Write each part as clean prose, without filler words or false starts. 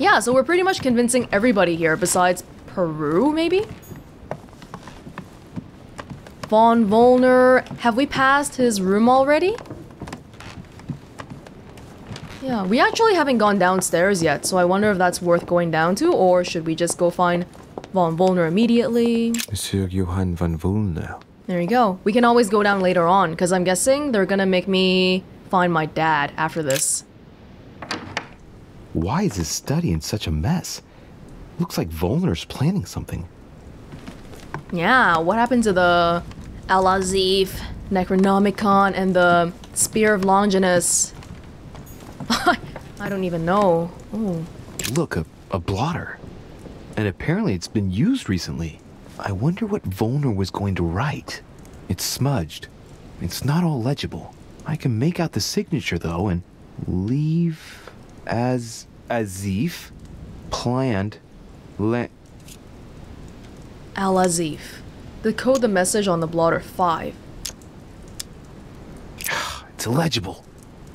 Yeah, so we're pretty much convincing everybody here besides Peru, maybe? Von Volner, have we passed his room already? Yeah, we actually haven't gone downstairs yet, so I wonder if that's worth going down to, or should we just go find Von Volner immediately? Monsieur Johann von Volner. There you go. We can always go down later on, because I'm guessing they're gonna make me find my dad after this. Why is his study in such a mess? Looks like Volner's planning something. Yeah, what happened to the Al-Azif, Necronomicon, and the Spear of Longinus? I don't even know. Ooh. Look, a blotter. And apparently it's been used recently. I wonder what Volner was going to write. It's smudged. It's not all legible. I can make out the signature though and leave as Azif planned Al-Azif. Decode the message on the blotter 5. It's illegible.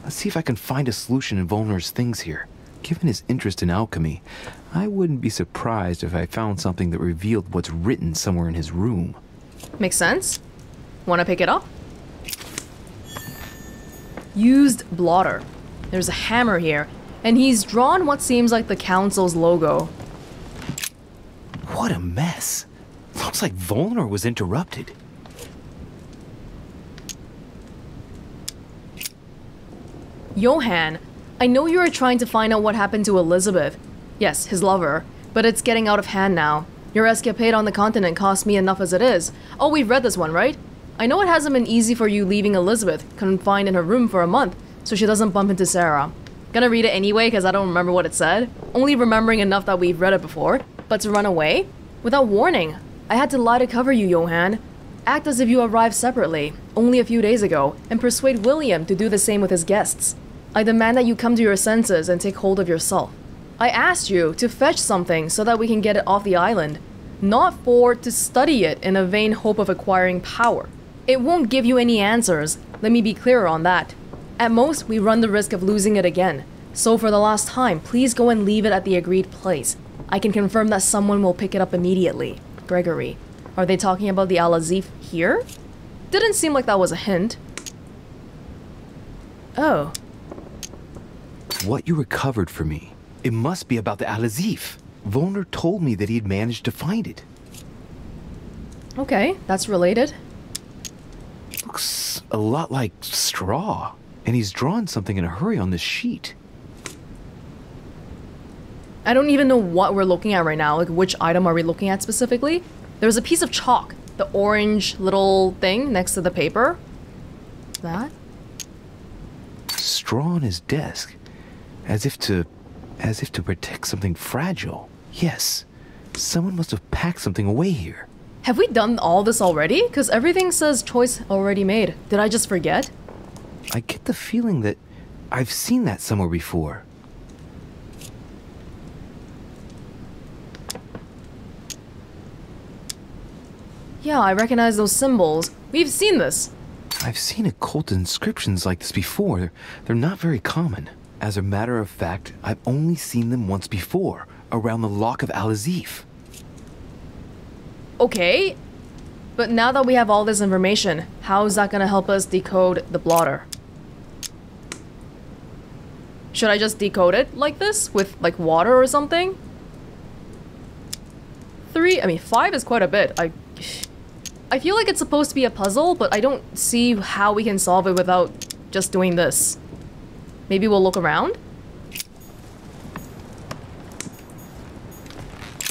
Let's see if I can find a solution in Volner's things here. Given his interest in alchemy, I wouldn't be surprised if I found something that revealed what's written somewhere in his room. Makes sense. Wanna pick it up? Used blotter. There's a hammer here, and he's drawn what seems like the council's logo. What a mess. Looks like Volner was interrupted. Johann, I know you are trying to find out what happened to Elizabeth. Yes, his lover. But it's getting out of hand now. Your escapade on the continent cost me enough as it is. Oh, we've read this one, right? I know it hasn't been easy for you leaving Elizabeth, confined in her room for a month, so she doesn't bump into Sarah. Gonna read it anyway, because I don't remember what it said. Only remembering enough that we've read it before. But to run away? Without warning. I had to lie to cover you, Johann. Act as if you arrived separately, only a few days ago, and persuade William to do the same with his guests. I demand that you come to your senses and take hold of yourself. I asked you to fetch something so that we can get it off the island, not to study it in a vain hope of acquiring power. It won't give you any answers, let me be clearer on that. At most, we run the risk of losing it again. So for the last time, please go and leave it at the agreed place. I can confirm that someone will pick it up immediately. Gregory. Are they talking about the Al-Azif here? Didn't seem like that was a hint. Oh. What you recovered for me. It must be about the Al-Azif. Volner told me that he'd managed to find it. Okay, that's related. Looks a lot like straw. And he's drawn something in a hurry on this sheet. I don't even know what we're looking at right now. Like, which item are we looking at specifically? There's a piece of chalk. The orange little thing next to the paper. That? Straw on his desk. As if to protect something fragile. Yes. Someone must have packed something away here. Have we done all this already? Because everything says choice already made. Did I just forget? I get the feeling that I've seen that somewhere before. Yeah, I recognize those symbols. We've seen this. I've seen occult inscriptions like this before. They're not very common. As a matter of fact, I've only seen them once before, around the Lock of Al-Azif. Okay, but now that we have all this information, how is that gonna help us decode the blotter? Should I just decode it like this, with like water or something? 5 is quite a bit. I feel like it's supposed to be a puzzle, but I don't see how we can solve it without just doing this. Maybe we'll look around?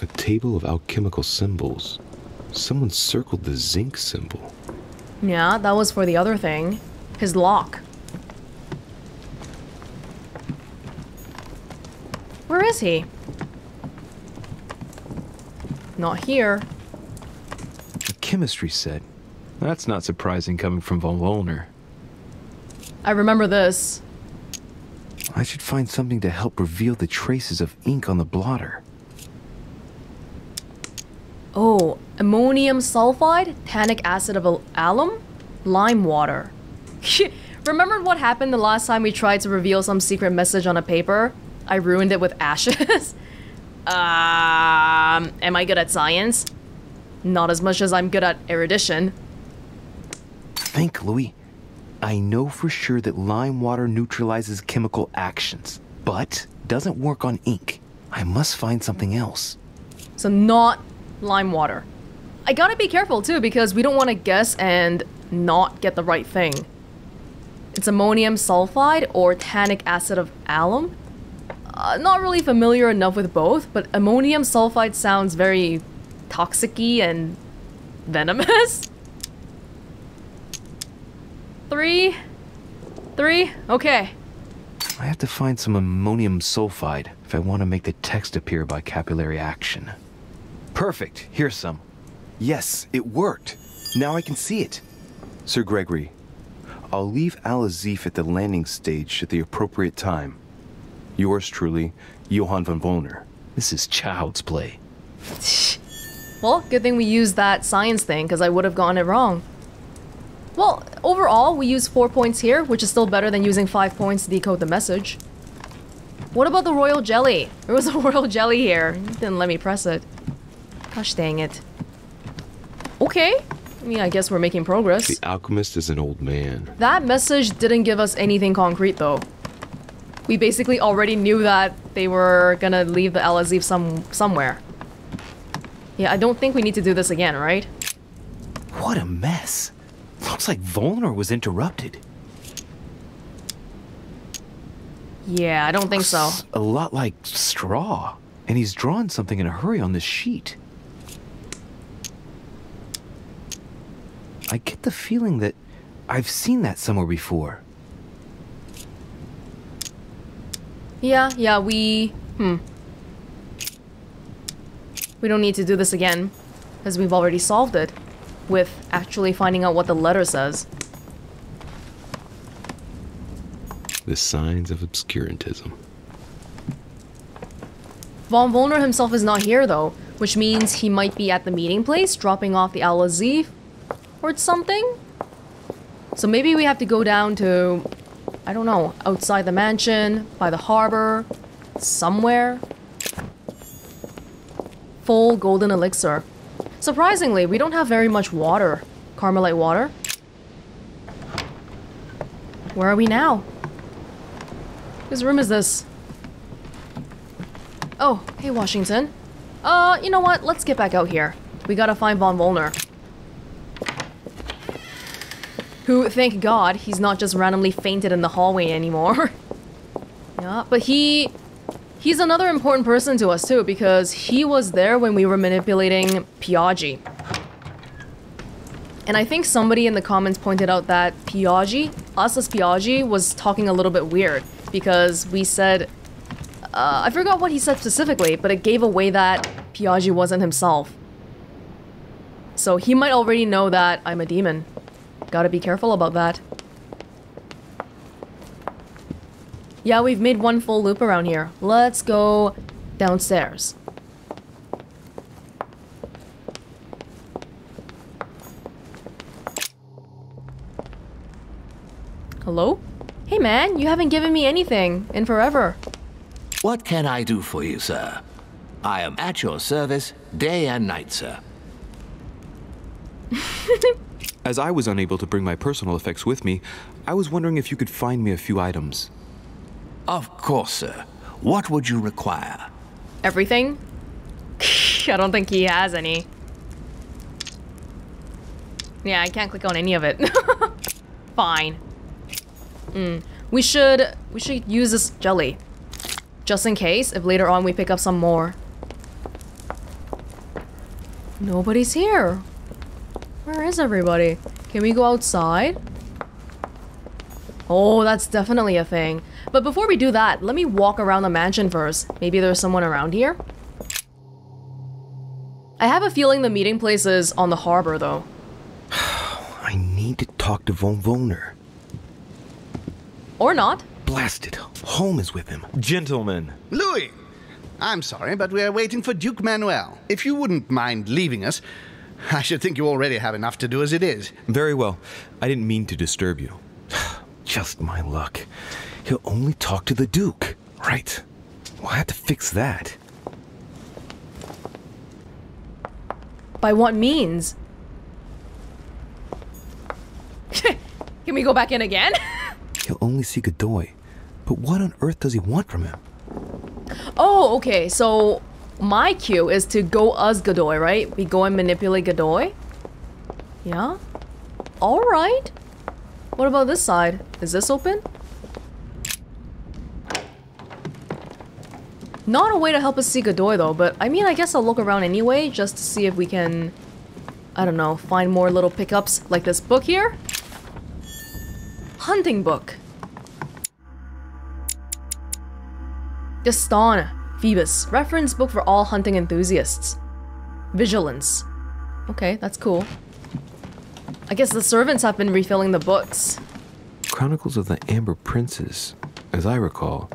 A table of alchemical symbols. Someone circled the zinc symbol. Yeah, that was for the other thing. His lock. Where is he? Not here. A chemistry set. That's not surprising coming from von Volner. I remember this. I should find something to help reveal the traces of ink on the blotter. Oh, ammonium sulfide, tannic acid of alum, lime water. Remember what happened the last time we tried to reveal some secret message on a paper? I ruined it with ashes. Am I good at science? Not as much as I'm good at erudition. Think, Louis. I know for sure that lime water neutralizes chemical actions, but doesn't work on ink. I must find something else. So not lime water. I gotta be careful too, because we don't want to guess and not get the right thing. It's ammonium sulfide or tannic acid of alum. Not really familiar enough with both, but ammonium sulfide sounds very toxic-y and venomous. Three? Okay. I have to find some ammonium sulfide if I want to make the text appear by capillary action. Perfect. Here's some. Yes, it worked. Now I can see it. Sir Gregory, I'll leave Al-Azif at the landing stage at the appropriate time. Yours truly, Johann von Wollner. This is child's play. Well, good thing we used that science thing, because I would have gotten it wrong. Well, overall, we used 4 points here, which is still better than using 5 points to decode the message. What about the royal jelly? There was a royal jelly here. You didn't let me press it. Gosh dang it. Okay. I mean, I guess we're making progress. The alchemist is an old man. That message didn't give us anything concrete, though. We basically already knew that they were gonna leave the Al-Azif somewhere. Yeah, I don't think we need to do this again, right? What a mess. Looks like Wollner was interrupted. Yeah, I don't think so. A lot like straw. And he's drawn something in a hurry on this sheet. I get the feeling that I've seen that somewhere before. Yeah, we don't need to do this again, because we've already solved it, with actually finding out what the letter says. The signs of obscurantism. Von Wollner himself is not here, though, which means he might be at the meeting place, dropping off the Al-Azif, or something? So maybe we have to go down to, I don't know, outside the mansion, by the harbor, somewhere. Full golden elixir. Surprisingly, we don't have very much water. Carmelite water. Where are we now? Whose room is this? Oh, hey Washington. You know what? Let's get back out here. We gotta find Von Wollner. Who, thank God, he's not just randomly fainted in the hallway anymore. Yeah, but he's another important person to us too, because he was there when we were manipulating Piaggi. And I think somebody in the comments pointed out that Piaggi, us as Piaggi, was talking a little bit weird, because we said, I forgot what he said specifically, but it gave away that Piaggi wasn't himself. So he might already know that I'm a demon. Gotta be careful about that. Yeah, we've made one full loop around here. Let's go downstairs. Hello? Hey man, you haven't given me anything in forever. What can I do for you, sir? I am at your service day and night, sir. As I was unable to bring my personal effects with me, I was wondering if you could find me a few items. Of course, sir. What would you require? Everything? I don't think he has any. Yeah, I can't click on any of it. Fine. We should use this jelly. Just in case, if later on we pick up some more. Nobody's here. Where is everybody? Can we go outside? Oh, that's definitely a thing. But before we do that, let me walk around the mansion first. Maybe there's someone around here? I have a feeling the meeting place is on the harbor, though. I need to talk to Von Wollner. Or not. Blast it. Holmes is with him. Gentlemen. Louis! I'm sorry, but we are waiting for Duke Manuel. If you wouldn't mind leaving us, I should think you already have enough to do as it is. Very well. I didn't mean to disturb you. Just my luck. He'll only talk to the Duke. Right. We'll have to fix that. By what means? Can we go back in again? He'll only see Godoy. But what on earth does he want from him? Oh, okay, so my cue is to go as Godoy, right? We go and manipulate Godoy? Yeah? Alright. What about this side? Is this open? Not a way to help us see Godoy though, but I mean, I guess I'll look around anyway, just to see if we can, I don't know, find more little pickups like this book here. Hunting book. Gaston, Phoebus, reference book for all hunting enthusiasts. Vigilance. Okay, that's cool. I guess the servants have been refilling the books. Chronicles of the Amber Princes. As I recall,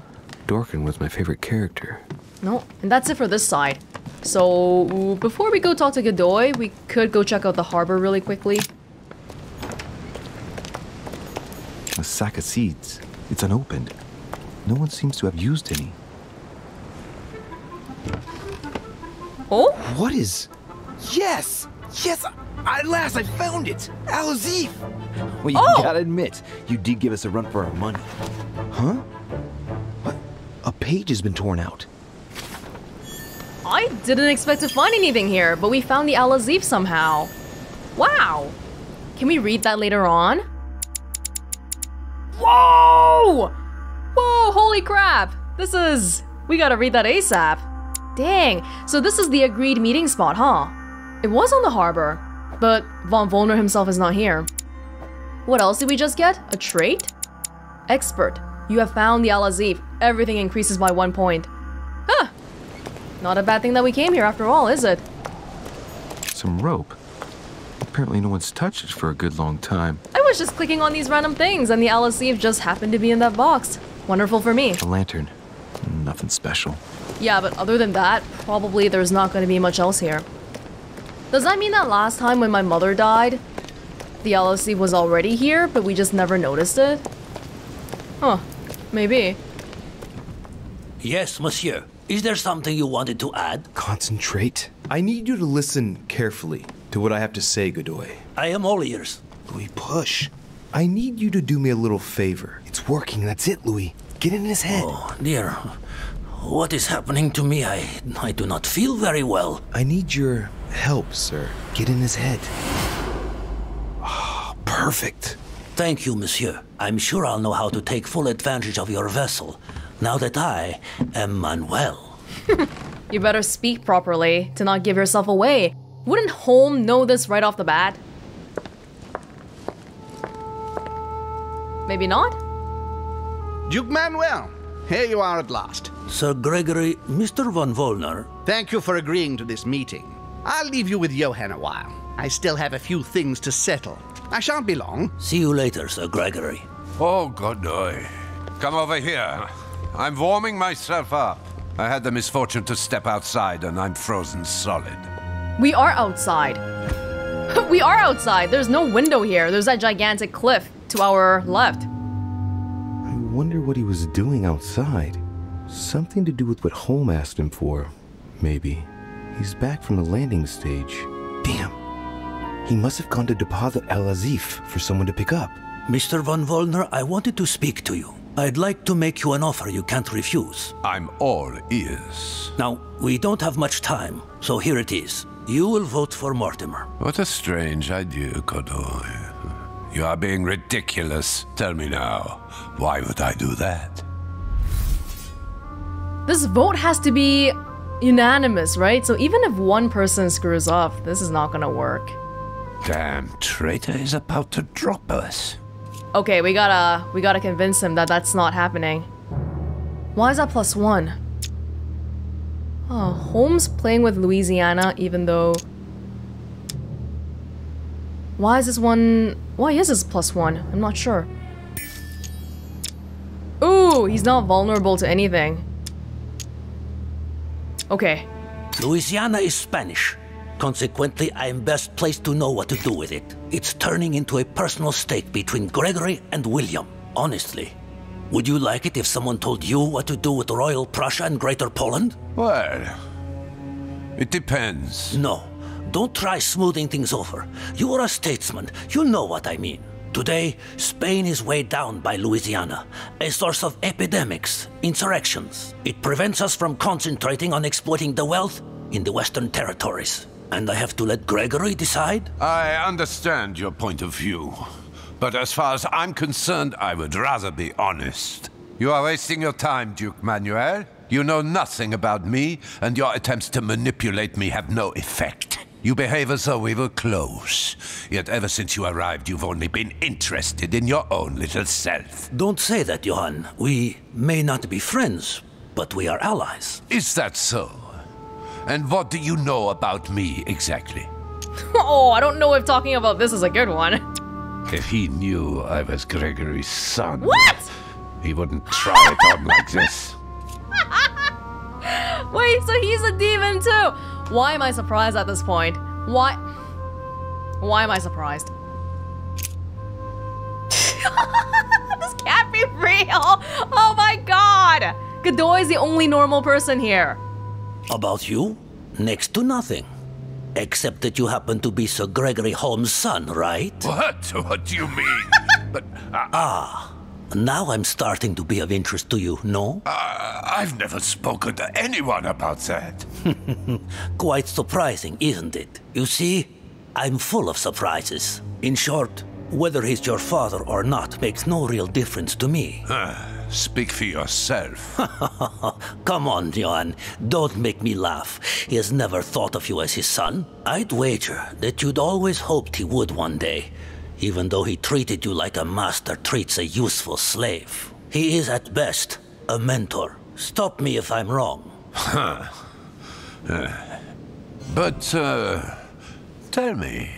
Dorkin was my favorite character. No, and that's it for this side. So, before we go talk to Godoy, we could go check out the harbor really quickly. A sack of seeds. It's unopened. No one seems to have used any. Oh? What is... Yes! Yes! At last I found it! Al-Azif! Well, you gotta admit, you did give us a run for our money. Huh? What? A page has been torn out. I didn't expect to find anything here, but we found the Al-Azif somehow. Wow! Can we read that later on? Whoa! Whoa, holy crap! This is... We gotta read that ASAP. Dang, so this is the agreed meeting spot, huh? It was on the harbor, but Von Volner himself is not here. What else did we just get? A trait? Expert. You have found the Al-Azif. Everything increases by 1 point. Huh. Not a bad thing that we came here after all, is it? Some rope. Apparently no one's touched it for a good long time. I was just clicking on these random things and the Al-Azif just happened to be in that box. Wonderful for me. A lantern. Nothing special. Yeah, but other than that, probably there's not going to be much else here. Does that mean that last time when my mother died, the Al-Azif was already here, but we just never noticed it? Huh. Maybe. Yes, monsieur. Is there something you wanted to add? Concentrate. I need you to listen carefully to what I have to say, Godoy. I am all ears. Louis, push. I need you to do me a little favor. It's working, that's it, Louis. Get in his head. Oh, dear. What is happening to me? I do not feel very well. I need your help, sir. Get in his head. Oh, perfect. Thank you, monsieur. I'm sure I'll know how to take full advantage of your vessel, now that I am unwell. You better speak properly to not give yourself away. Wouldn't Holm know this right off the bat? Maybe not? Duke Manuel, here you are at last. Sir Gregory, Mr. Von Volner. Thank you for agreeing to this meeting. I'll leave you with Johann a while. I still have a few things to settle. I shan't be long. See you later, Sir Gregory. Oh, Godoy. Come over here. I'm warming myself up. I had the misfortune to step outside and I'm frozen solid. We are outside. We are outside. There's no window here. There's that gigantic cliff to our left. I wonder what he was doing outside. Something to do with what Holm asked him for, maybe. He's back from the landing stage. Damn. He must have gone to deposit Al-Azif for someone to pick up. Mr. Von Volner, I wanted to speak to you. I'd like to make you an offer you can't refuse. I'm all ears. Now, we don't have much time, so here it is. You will vote for Mortimer. What a strange idea, Godoy. You are being ridiculous. Tell me now, why would I do that? This vote has to be unanimous, right? So even if one person screws up, this is not gonna work. Damn traitor is about to drop us. Okay, we gotta convince him that that's not happening. Why is that +1? Oh, Holmes playing with Louisiana, even though... Why is this +1? I'm not sure. Ooh, he's not vulnerable to anything. Okay. Louisiana is Spanish. Consequently, I am best placed to know what to do with it. It's turning into a personal stake between Gregory and William. Honestly, would you like it if someone told you what to do with Royal Prussia and Greater Poland? Well, it depends. No. don't try smoothing things over. You are a statesman. You know what I mean. Today, Spain is weighed down by Louisiana, a source of epidemics, insurrections. It prevents us from concentrating on exploiting the wealth in the Western territories. And I have to let Gregory decide? I understand your point of view. But as far as I'm concerned, I would rather be honest. You are wasting your time, Duke Manuel. You know nothing about me, and your attempts to manipulate me have no effect. You behave as though we were close. Yet ever since you arrived, you've only been interested in your own little self. Don't say that, Johann. We may not be friends, but we are allies. Is that so? And what do you know about me, exactly? Oh, I don't know if talking about this is a good one. If he knew I was Gregory's son... What?! He wouldn't try it on like this. Wait, so he's a demon too? Why am I surprised at this point? Why am I surprised? This can't be real! Oh my god! Godoy is the only normal person here. About you? Next to nothing. Except that you happen to be Sir Gregory Holmes' son, right? What? What do you mean? But... Now I'm starting to be of interest to you, no? I've never spoken to anyone about that. Quite surprising, isn't it? You see, I'm full of surprises. In short, whether he's your father or not makes no real difference to me. Speak for yourself. Come on, Johann. Don't make me laugh. He has never thought of you as his son. I'd wager that you'd always hoped he would one day, even though he treated you like a master treats a useful slave. He is at best a mentor. Stop me if I'm wrong. But, tell me,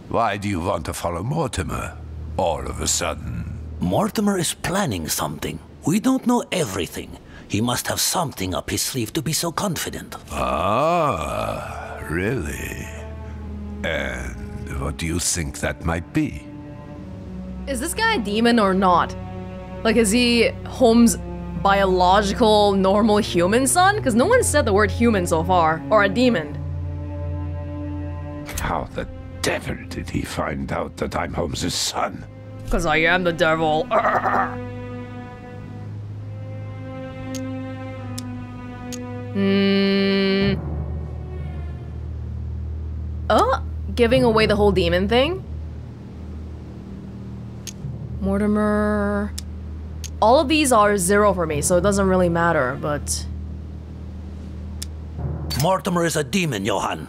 why do you want to follow Mortimer all of a sudden? Mortimer is planning something. We don't know everything. He must have something up his sleeve to be so confident. Ah, really? And what do you think that might be? Is this guy a demon or not? Like, is he Holmes' biological, normal human son? Because no one said the word human so far. Or a demon. How the devil did he find out that I'm Holmes' son? Because I am the devil. Giving away the whole demon thing? Mortimer... All of these are 0 for me, so it doesn't really matter, but... Mortimer is a demon, Johann.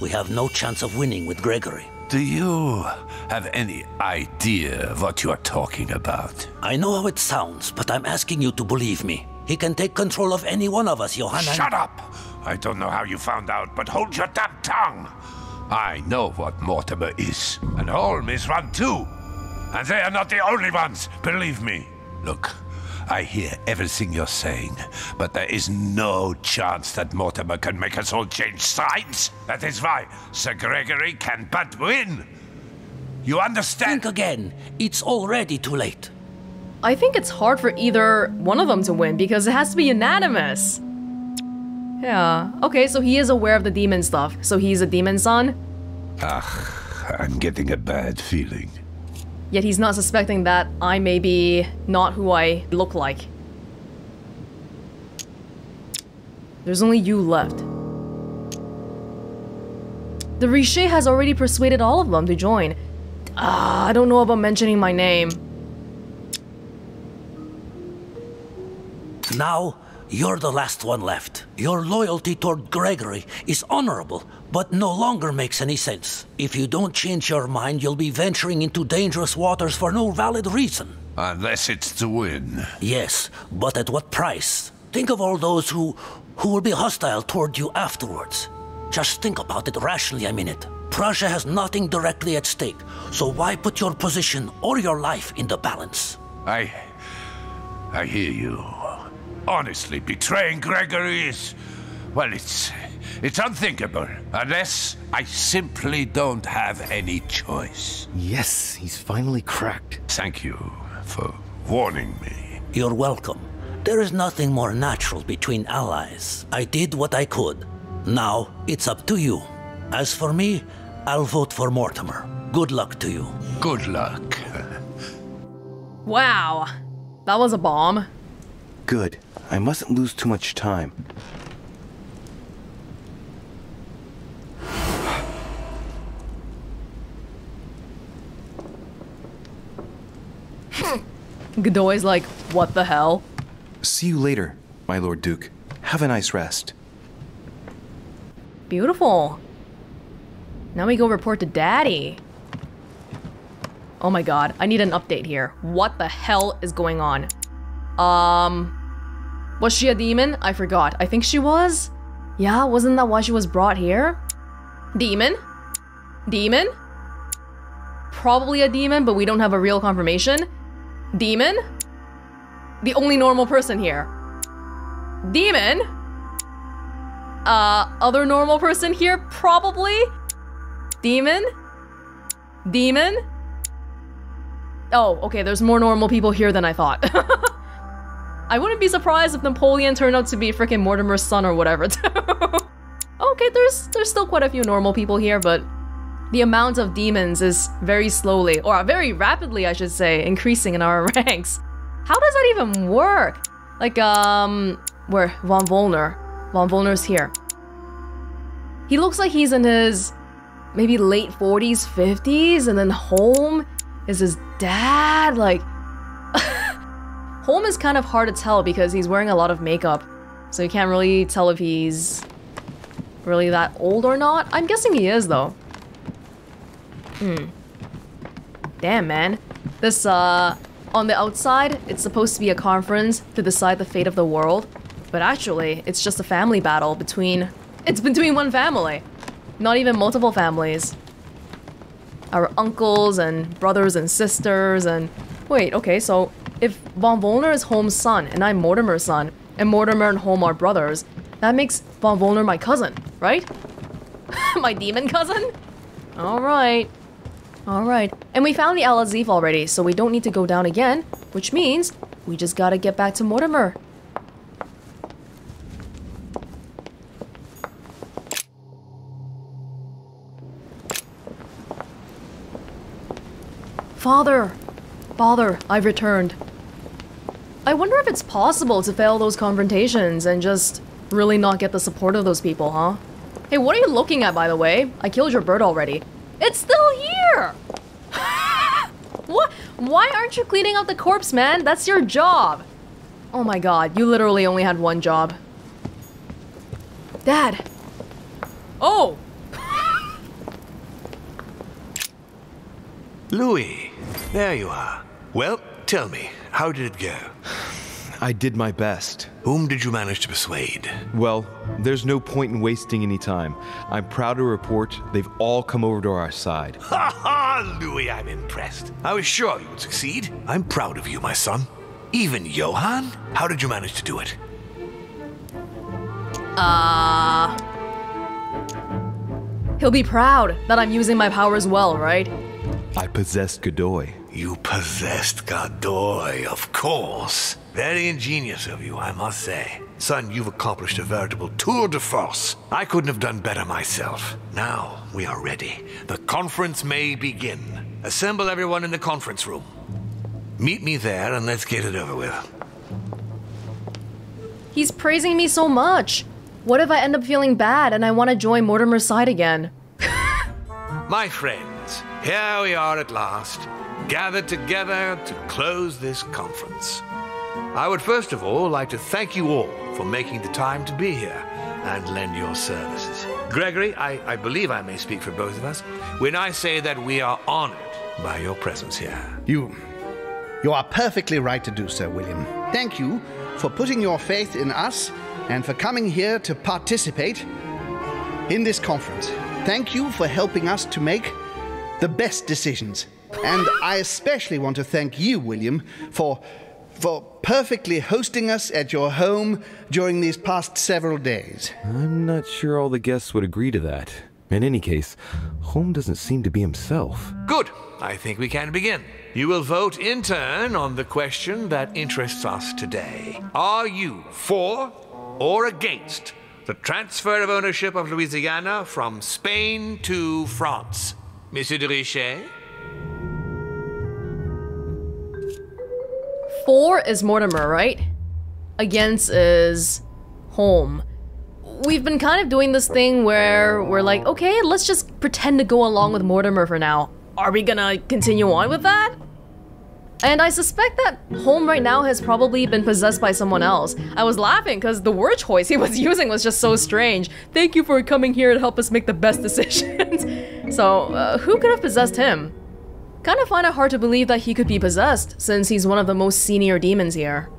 We have no chance of winning with Gregory. Do you have any idea what you're talking about? I know how it sounds, but I'm asking you to believe me. He can take control of any one of us, Johann. Shut up! I don't know how you found out, but hold your damn tongue! I know what Mortimer is, and Holmes is one too. And they are not the only ones, believe me. Look, I hear everything you're saying, but there is no chance that Mortimer can make us all change sides. That is why Sir Gregory can but win. You understand? Think again. It's already too late. I think it's hard for either one of them to win because it has to be unanimous. Yeah. Okay, so he is aware of the demon stuff. So he's a demon son? I'm getting a bad feeling. Yet he's not suspecting that I may be not who I look like. There's only you left. The Riche has already persuaded all of them to join. I don't know about mentioning my name. Now, you're the last one left. Your loyalty toward Gregory is honorable, but no longer makes any sense. If you don't change your mind, you'll be venturing into dangerous waters for no valid reason. Unless it's to win. Yes, but at what price? Think of all those who will be hostile toward you afterwards. Just think about it rationally a minute. Prussia has nothing directly at stake, so why put your position or your life in the balance? I hear you. Honestly, betraying Gregory is... well, it's unthinkable. Unless I simply don't have any choice. Yes, he's finally cracked. Thank you for warning me. You're welcome. There is nothing more natural between allies. I did what I could. Now, it's up to you. As for me, I'll vote for Mortimer. Good luck to you. Good luck. Wow. That was a bomb. Good. I mustn't lose too much time. Godoy's like, what the hell? See you later, my Lord Duke. Have a nice rest. Beautiful. Now we go report to Daddy. Oh my god, I need an update here. What the hell is going on? Was she a demon? I forgot. I think she was? Yeah, wasn't that why she was brought here? Demon? Demon? Probably a demon, but we don't have a real confirmation. Demon? The only normal person here. Demon? Other normal person here? Probably? Demon? Demon? Oh, okay, there's more normal people here than I thought. I wouldn't be surprised if Napoleon turned out to be freaking Mortimer's son or whatever. Okay, there's still quite a few normal people here, but the amount of demons is very slowly, or very rapidly, I should say, increasing in our ranks. How does that even work? Like, where? Von Volner. Von Volner's here. He looks like he's in his maybe late 40s, 50s, and then Holm is his dad. Like, Holm is kind of hard to tell because he's wearing a lot of makeup, so you can't really tell if he's really that old or not. I'm guessing he is, though. Damn, man. This, on the outside, it's supposed to be a conference to decide the fate of the world, but actually, it's just a family battle between... It's between one family, not even multiple families. Our uncles and brothers and sisters and... Wait, okay, so if Von Volner is Holm's son and I'm Mortimer's son, and Mortimer and Holm are brothers, that makes Von Volner my cousin, right? My demon cousin? Alright. Alright. And we found the Al-Azif already, so we don't need to go down again, which means we just gotta get back to Mortimer. Father! Father, I've returned. I wonder if it's possible to fail those confrontations and just really not get the support of those people, huh? Hey, what are you looking at, by the way? I killed your bird already. It's still here! What? Why aren't you cleaning out the corpse, man? That's your job! Oh my god, you literally only had one job. Dad! Oh! Louis, there you are. Well, tell me, how did it go? I did my best. Whom did you manage to persuade? Well, there's no point in wasting any time. I'm proud to report they've all come over to our side. Ha ha, Louis, I'm impressed. I was sure you would succeed. I'm proud of you, my son. Even Johann? How did you manage to do it? He'll be proud that I'm using my powers well, right? I possessed Godoy. You possessed Godoy, of course. Very ingenious of you, I must say. Son, you've accomplished a veritable tour de force. I couldn't have done better myself. Now we are ready. The conference may begin. Assemble everyone in the conference room. Meet me there and let's get it over with. He's praising me so much. What if I end up feeling bad and I want to join Mortimer's side again? My friends, here we are at last, gathered together to close this conference. I would first of all like to thank you all for making the time to be here and lend your services. Gregory, I believe I may speak for both of us when I say that we are honored by your presence here. You are perfectly right to do so, William. Thank you for putting your faith in us and for coming here to participate in this conference. Thank you for helping us to make the best decisions. And I especially want to thank you, William, for perfectly hosting us at your home during these past several days. I'm not sure all the guests would agree to that. In any case, Holm doesn't seem to be himself. Good. I think we can begin. You will vote in turn on the question that interests us today. Are you for or against the transfer of ownership of Louisiana from Spain to France. Monsieur de Richet? 4 is Mortimer, right? Against is home. We've been kind of doing this thing where we're like, okay, let's just pretend to go along with Mortimer for now. Are we gonna continue on with that? And I suspect that home right now has probably been possessed by someone else. I was laughing because the word choice he was using was just so strange. Thank you for coming here to help us make the best decisions. So, who could have possessed him? Kind of find it hard to believe that he could be possessed, since he's one of the most senior demons here.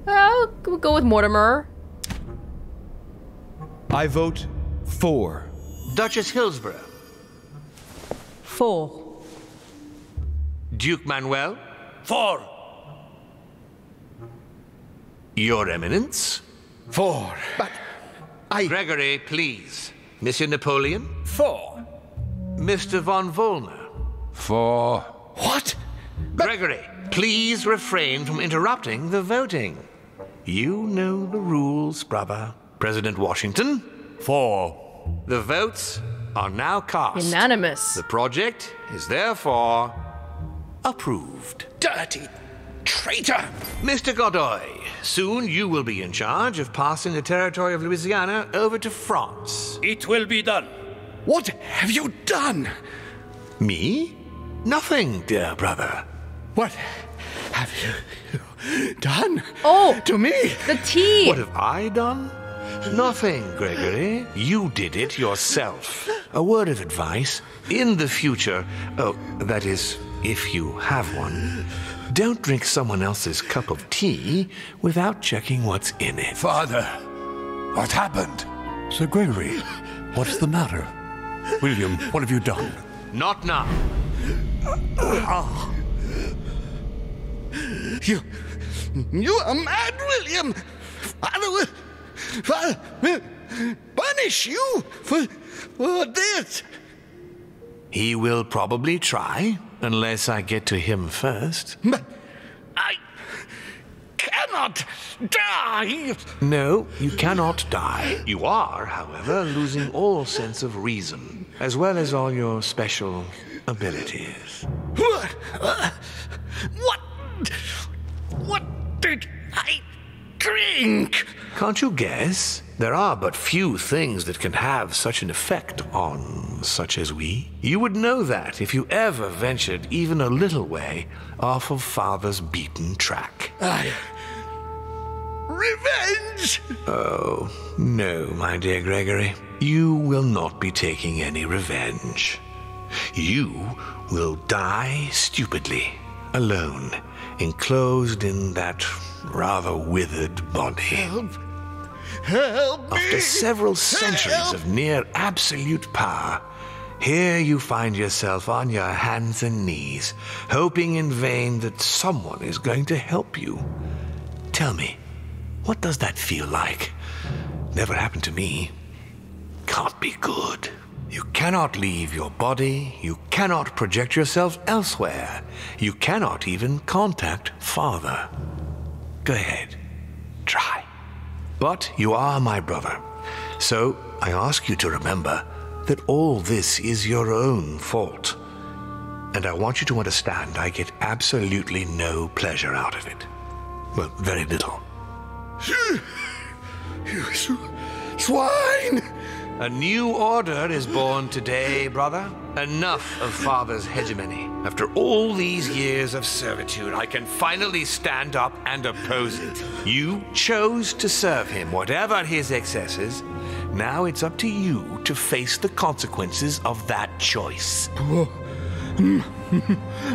I'll go with Mortimer. I vote 4. Duchess Hillsborough? 4. Duke Manuel? 4. Your Eminence? 4. But Gregory, please. Monsieur Napoleon? 4. Mr. von Volner? 4. What? Gregory, please refrain from interrupting the voting. You know the rules, brother. President Washington? 4. The votes are now cast. Unanimous. The project is therefore approved. Dirty traitor! Mr. Godoy, soon you will be in charge of passing the territory of Louisiana over to France. It will be done. What have you done? Me? Nothing, dear brother. What have you done? Oh, to me? the tea! What have I done? Nothing, Gregory. You did it yourself. A word of advice. In the future, that is, if you have one, don't drink someone else's cup of tea without checking what's in it. Father, what happened? Sir Gregory, what's the matter? William, what have you done? Not now. You are mad, William! Father will punish you for this! He will probably try, unless I get to him first. But I cannot die! No, you cannot die. You are, however, losing all sense of reason, as well as all your special abilities. What did I drink? Can't you guess? There are but few things that can have such an effect on such as we. You would know that if you ever ventured even a little way off of Father's beaten track. Revenge! Oh, no, my dear Gregory. You will not be taking any revenge. You will die stupidly, alone, enclosed in that rather withered body. Help me! After several centuries of near absolute power, here you find yourself on your hands and knees, hoping in vain that someone is going to help you. Tell me, what does that feel like? Never happened to me. Can't be good. You cannot leave your body, you cannot project yourself elsewhere, you cannot even contact Father. Go ahead, try. But you are my brother, so I ask you to remember that all this is your own fault. And I want you to understand I get absolutely no pleasure out of it. Well, very little. You swine! A new order is born today, brother. Enough of Father's hegemony. After all these years of servitude, I can finally stand up and oppose it. You chose to serve him, whatever his excesses. Now it's up to you to face the consequences of that choice.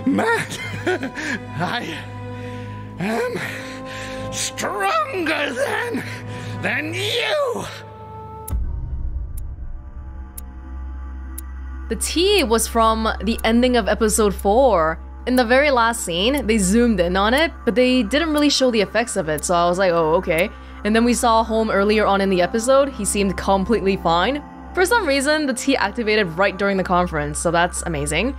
Matt, I am stronger than you! The tea was from the ending of episode 4. In the very last scene, they zoomed in on it, but they didn't really show the effects of it, so I was like, oh, okay. And then we saw Home earlier on in the episode. He seemed completely fine. For some reason, the tea activated right during the conference, so that's amazing.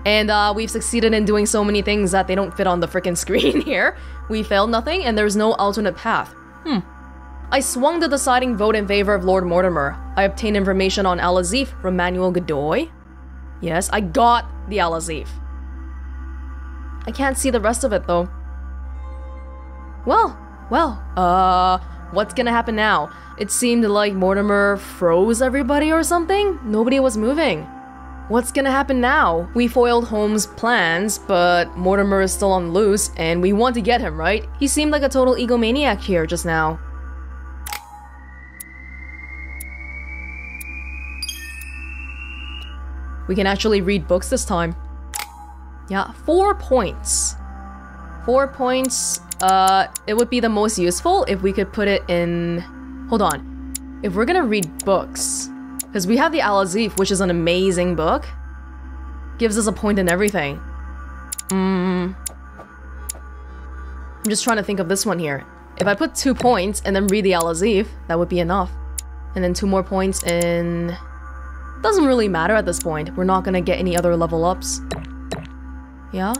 And we've succeeded in doing so many things that they don't fit on the frickin' screen here. We failed nothing, and there's no alternate path. I swung the deciding vote in favor of Lord Mortimer. I obtained information on Al-Azif from Manuel Godoy. Yes, I got the Al-Azif. I can't see the rest of it though. Well, what's gonna happen now? It seemed like Mortimer froze everybody or something? Nobody was moving. What's gonna happen now? We foiled Holmes' plans, but Mortimer is still on loose, and we want to get him, right? He seemed like a total egomaniac here just now. We can actually read books this time. Yeah, 4 points. 4 points, it would be the most useful if we could put it in... Hold on. If we're gonna read books, because we have the Al-Azif, which is an amazing book, gives us a point in everything. I'm just trying to think of this one here. If I put 2 points and then read the Al-Azif, that would be enough. And then 2 more points in... Doesn't really matter at this point. We're not gonna get any other level ups. Yeah?